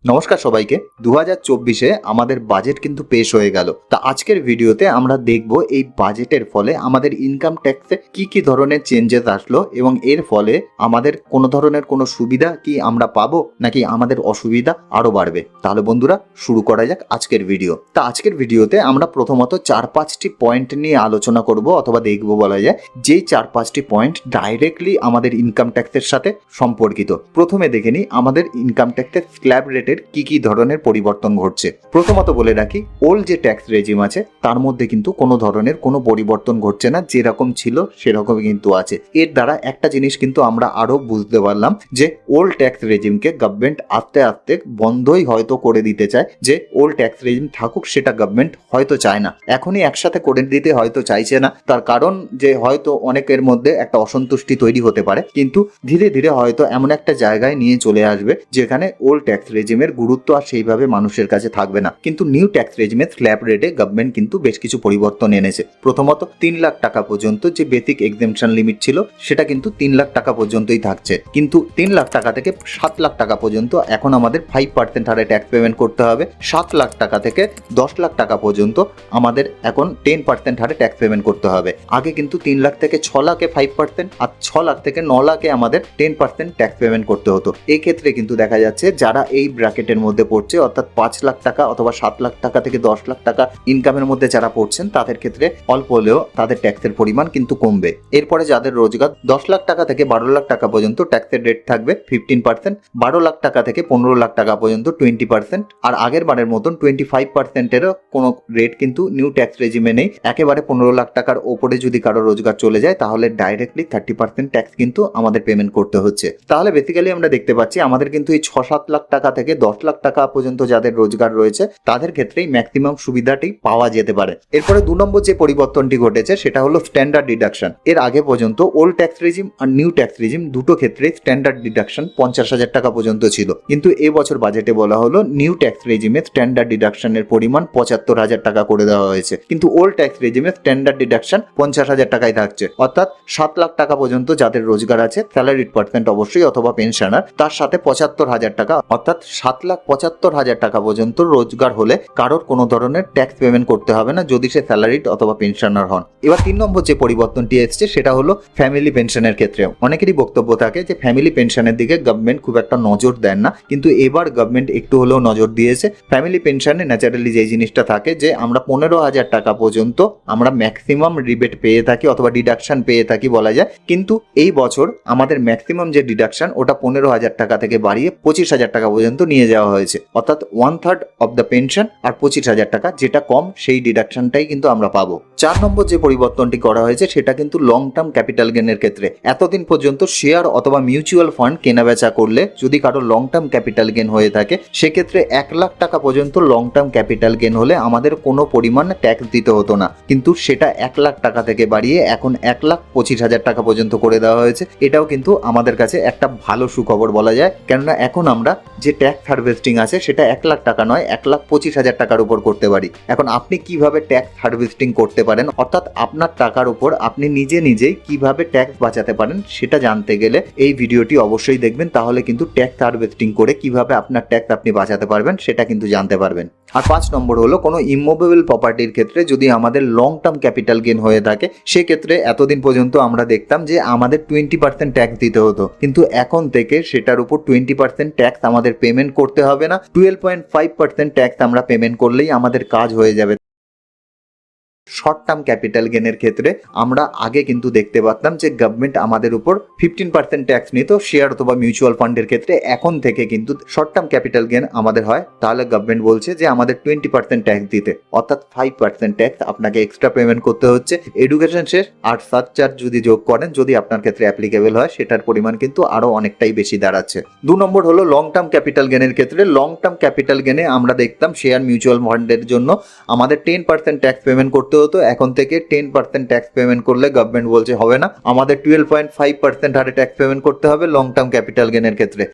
নমস্কার সবাইকে। 2024-এ আমাদের বাজেট কিন্তু পেশ হয়ে গেল। তা আজকের ভিডিওতে আমরা দেখব এই বাজেটের ফলে আমাদের ইনকাম ট্যাক্সে কি ধরনের চেঞ্জেস আসলো এবং এর ফলে আমাদের কোনো ধরনের কোনো সুবিধা কি আমরা পাবো নাকি আমাদের অসুবিধা আরও বাড়বে। তাহলে বন্ধুরা শুরু করা যাক আজকের ভিডিও। তা আজকের ভিডিওতে আমরা প্রথমত 4-5টি পয়েন্ট নিয়ে আলোচনা করব অথবা দেখব বলা যায়, যেই 4-5টি পয়েন্ট ডাইরেক্টলি আমাদের ইনকাম ট্যাক্সের সাথে সম্পর্কিত। প্রথমে দেখে নিই আমাদের ইনকাম ট্যাক্সের স্ল্যাব রেটের কি ধরনের পরিবর্তন ঘটছে। প্রথমত বলে রাখি, ওল্ড যে ট্যাক্স রেজিম আছে তার মধ্যে কিন্তু কোনো ধরনের কোনো পরিবর্তন ঘটছে না, যেরকম ছিল সেরকমই কিন্তু আছে। এর দ্বারা একটা জিনিস কিন্তু আমরা আরো বুঝতে পারলাম যে ওল্ড ট্যাক্স রেজিমকে গভর্নমেন্ট আস্তে আস্তে বন্ধই হয়তো করে দিতে চায়। যে ওল্ড ট্যাক্স রেজিম থাকুক সেটা গভর্নমেন্ট হয়তো চায় না, এখনই একসাথে করে দিতে হয়তো চাইছে না। তার কারণ যে হয়তো অনেকের মধ্যে একটা অসন্তুষ্টি তৈরি হতে পারে, কিন্তু ধীরে ধীরে হয়তো এমন একটা জায়গায় নিয়ে চলে আসবে যেখানে ওল্ড ট্যাক্স রেজিমের গুরুত্ব আর সেইভাবে মানুষের কাছে থাকবে না। কিন্তু নিউ ট্যাক্স রেজিমের স্ল্যাব রেটে গভর্নমেন্ট কিন্তু বেশ কিছু পরিবর্তন এনেছে। প্রথমত 3 লাখ টাকা পর্যন্ত যে বেসিক এক্সেমশন লিমিট ছিল সেটা কিন্তু 3 লাখ টাকা পর্যন্তই থাকছে, কিন্তু 3 লাখ টাকা থেকে 7 লাখ টাকা পর্যন্ত এখন আমাদের 5% হারে ট্যাক্স পেমেন্ট করতে হবে। 7 লাখ টাকা থেকে 10 লাখ টাকা পর্যন্ত আমাদের এখন 10% হারে ট্যাক্স পেমেন্ট করতে হবে। আগে কিন্তু 3 লাখ থেকে 6 লাখে 5% আর 6 লাখ থেকে 9 লাখে আমাদের 10% ট্যাক্স পেমেন্ট করতে হতো। এই ক্ষেত্রে কিন্তু দেখা যাচ্ছে যারা এই ব্র্যাকেটের মধ্যে পড়ছে, অর্থাৎ 5 লাখ টাকা অথবা 7 লাখ টাকা থেকে 10 লাখ টাকা ইনকামের মধ্যে যারা পড়ছেন, তাদের ক্ষেত্রে অল্প হলেও তাদের ট্যাক্সের পরিমাণ কিন্তু কমবে। এরপরে যাদের রোজগার 10 লাখ টাকা থেকে 12 লাখ টাকা পর্যন্ত ট্যাক্সের রেট থাকবে 15%, 12 লাখ টাকা থেকে 15 লাখ টাকা পর্যন্ত 20%, আর আগের বারের মতন 25%-এরও কোনো রেট কিন্তু নিউ ট্যাক্স রেজিমে নেই। একেবারে 15 লাখ টাকার ওপরে যদি কারো রোজগার চলে যায় তাহলে ডাইরেক্টলি 30% ট্যাক্স কিন্তু আমাদের পেমেন্ট করতে হচ্ছে। তাহলে বেসিক্যালি আমরা দেখতে পাচ্ছি আমাদের কিন্তু এই 6-7 লাখ টাকা থেকে 10 লাখ টাকা পর্যন্ত যাদের রোজগার রয়েছে তাদের ক্ষেত্রেই ম্যাক্সিমাম সুবিধাটি পাওয়া যেতে পারে। এরপরে 2 নম্বর যে পরিবর্তনটি ঘটেছে সেটা হলো স্ট্যান্ডার্ড ডিডাকশন। এর আগে পর্যন্ত ওল্ড ট্যাক্স রেজিম আর নিউ ট্যাক্স রেজিম দুটো ক্ষেত্রেই স্ট্যান্ডার্ড ডিডাকশন 50,000 টাকা পর্যন্ত ছিল, কিন্তু এবছর বাজেটে বলা হলো নিউ ট্যাক্স রেজিমে স্ট্যান্ডার্ড ডিডাকশনের পরিমাণ 75,000 টাকা করে দেওয়া হয়েছে, কিন্তু ওল্ড ট্যাক্স রেজিমে স্ট্যান্ডার্ড ডিডাকশন 50,000 টাকায় থাকছে। অর্থাৎ 7 লাখ টাকা পর্যন্ত যাদের রোজগার আছে, স্যালারিড পার্সেন্ট অবশ্যই অথবা পেনশনার, তার সাথে 75,000 টাকা অর্থাৎ 7,75,000 টাকা পর্যন্ত রোজগার হলে কারোর কোনো ধরনের ট্যাক্স পেমেন্ট করতে হবে না যদি সে স্যালারিড অথবা পেনশনার হন। এবার 3 নম্বর যে পরিবর্তনটি এসছে সেটা হলো ফ্যামিলি পেনশনের ক্ষেত্রে। অনেকেরই বক্তব্য থাকে যে ফ্যামিলি পেনশনের দিকে গভর্নমেন্ট খুব একটা নজর দেন না, কিন্তু এবার গভর্নমেন্ট একটু হলেও নজর দিয়েছে। ফ্যামিলি পেনশনে ন্যাচারালি যে জিনিসটা থাকে যে আমরা 15,000 টাকা পর্যন্ত আমরা ম্যাক্সিমাম রিবেট পেয়ে থাকি অথবা ডিডাকশন পেয়ে থাকি বলা যায়, কিন্তু এই বছর আমাদের ম্যাক্সিমাম যে ডিডাকশন ওটা 15,000 টাকা থেকে বাড়িয়ে 25,000 টাকা পর্যন্ত নিয়ে যাওয়া হয়েছে। অর্থাৎ 1/3 অফ দ্য পেনশন আর 25,000 টাকা যেটা কম সেই ডিডাকশনটাই কিন্তু আমরা পাবো। 4 নম্বর যে পরিবর্তনটি করা হয়েছে সেটা কিন্তু লং টার্ম ক্যাপিটাল গেনের ক্ষেত্রে। এতদিন পর্যন্ত শেয়ার অথবা মিউচুয়াল ফান্ড কেনাবেচা করলে যদি কারো লং টার্ম ক্যাপিটাল গেন হয়ে থাকে, সেক্ষেত্রে 1 লাখ টাকা পর্যন্ত লং টার্ম ক্যাপিটাল গেন হলে আমাদের কোনো পরিমাণ ট্যাক্স দিতে হতো না, কিন্তু সেটা 1 লাখ টাকা থেকে বাড়িয়ে এখন 1,25,000 টাকা পর্যন্ত করে দেওয়া হয়েছে। এটাও কিন্তু আমাদের কাছে একটা ভালো সুখবর বলা যায়, কেননা এখন আমরা যে ট্যাক্স হারভেস্টিং আছে সেটা 1 লাখ টাকা নয় 1,25,000 টাকার উপর করতে পারি। এখন আপনি কিভাবে ট্যাক্স হারভেস্টিং করতে পারেন, অর্থাৎ আপনার টাকার উপর আপনি নিজেই কিভাবে ট্যাক্স বাঁচাতে পারেন সেটা জানতে গেলে এই ভিডিওটি অবশ্যই দেখবেন, তাহলে কিন্তু ট্যাক্স হারভেস্টিং করে কিভাবে আপনার ট্যাক্স আপনি বাঁচাতে পারবেন সেটা কিন্তু জানতে পারবেন। আর 5 নম্বর হলো কোনো ইমুভেবল প্রপার্টির ক্ষেত্রে যদি আমাদের লং টার্ম ক্যাপিটাল গেন হয়ে থাকে, সেক্ষেত্রে এতদিন পর্যন্ত আমরা দেখতাম যে আমাদের 20% ট্যাক্স দিতে হতো, কিন্তু এখন থেকে সেটার উপর 20% ট্যাক্স আমাদের পেমেন্ট করতে হবে না। 12.5% ট্যাক্স আমরা পেমেন্ট করলেই আমাদের কাজ হয়ে যাবে। শর্ট টার্ম ক্যাপিটাল গেনের ক্ষেত্রে আমরা আগে কিন্তু দেখতে পারতাম যে গভর্নমেন্ট আমাদের উপর 15% ট্যাক্স নিত শেয়ার অথবা মিউচুয়াল ফান্ডের ক্ষেত্রে। এখন থেকে কিন্তু শর্ট টার্ম ক্যাপিটাল গেন আমাদের হয় তাহলে গভর্নমেন্ট বলছে যে আমাদের 20% ট্যাক্স দিতে, অর্থাৎ 5% ট্যাক্স আপনাকে এক্সট্রা পেমেন্ট করতে হচ্ছে। এডুকেশন শেষ আর সারচার্জ যদি যোগ করেন, যদি আপনার ক্ষেত্রে অ্যাপ্লিকেবল হয়, সেটার পরিমাণ কিন্তু আরো অনেকটাই বেশি দাঁড়াচ্ছে। 2 নম্বর হলো লং টার্ম ক্যাপিটাল গেনের ক্ষেত্রে। লং টার্ম ক্যাপিটাল গেনে আমরা দেখতাম শেয়ার মিউচুয়াল ফান্ডের জন্য আমাদের 10% ট্যাক্স পেমেন্ট করতে হতো, এখন থেকে 10% ট্যাক্স পেমেন্ট করলে গভর্নমেন্ট বলছে হবে না, আমাদের 12.5% হারে ট্যাক্স পেমেন্ট করতে হবে লং টার্ম ক্যাপিটাল গেনের ক্ষেত্রে।